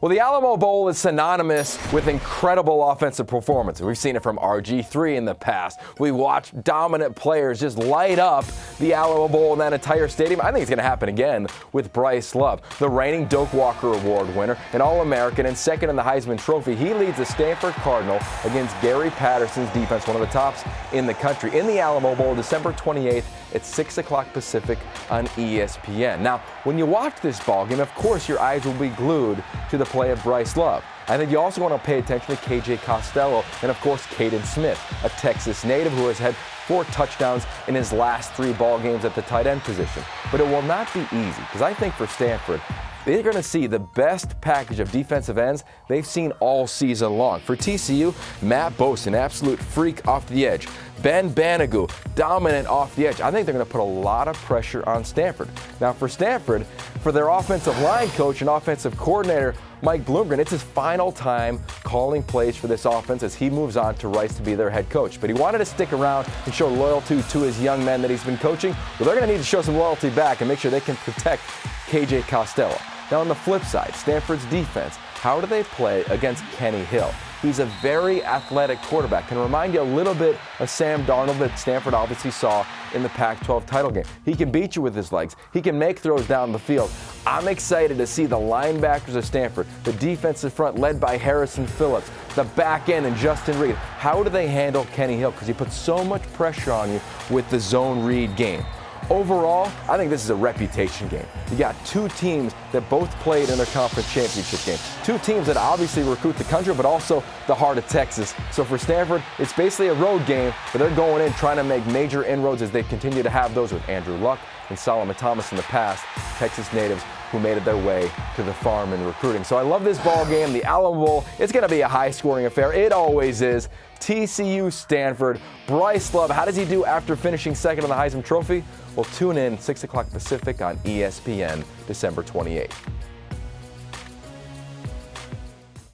Well, the Alamo Bowl is synonymous with incredible offensive performance. We've seen it from RG3 in the past. We watched dominant players just light up the Alamo Bowl in that entire stadium. I think it's going to happen again with Bryce Love, the reigning Doak Walker Award winner, an All-American, and second in the Heisman Trophy. He leads the Stanford Cardinal against Gary Patterson's defense, one of the tops in the country, in the Alamo Bowl, December 28th at 6 o'clock Pacific on ESPN. Now, when you watch this ballgame, of course, your eyes will be glued to the play of Bryce Love. I think you also want to pay attention to KJ Costello and, of course, Caden Smith, a Texas native who has had 4 touchdowns in his last 3 ball games at the tight end position. But it will not be easy, because I think for Stanford, they're going to see the best package of defensive ends they've seen all season long. For TCU, Matt Bosa, an absolute freak off the edge. Ben Banogu, dominant off the edge. I think they're going to put a lot of pressure on Stanford. Now for Stanford, for their offensive line coach and offensive coordinator, Mike Bloomgren, it's his final time calling plays for this offense as he moves on to Rice to be their head coach. But he wanted to stick around and show loyalty to his young men that he's been coaching. Well, they're going to need to show some loyalty back and make sure they can protect KJ Costello. Now on the flip side, Stanford's defense, how do they play against Kenny Hill? He's a very athletic quarterback. Can remind you a little bit of Sam Darnold that Stanford obviously saw in the Pac-12 title game. He can beat you with his legs. He can make throws down the field. I'm excited to see the linebackers of Stanford, the defensive front led by Harrison Phillips, the back end and Justin Reed. How do they handle Kenny Hill? Because he puts so much pressure on you with the zone read game. Overall, I think this is a reputation game. You got 2 teams that both played in their conference championship game. 2 teams that obviously recruit the country, but also the heart of Texas. So for Stanford, it's basically a road game, but they're going in trying to make major inroads as they continue to have those with Andrew Luck and Solomon Thomas in the past, Texas natives who made it their way to the farm in recruiting. So I love this ball game, the Alamo Bowl. It's going to be a high-scoring affair. It always is. TCU, Stanford, Bryce Love. How does he do after finishing second on the Heisman Trophy? Well, tune in 6 o'clock Pacific on ESPN, December 28th.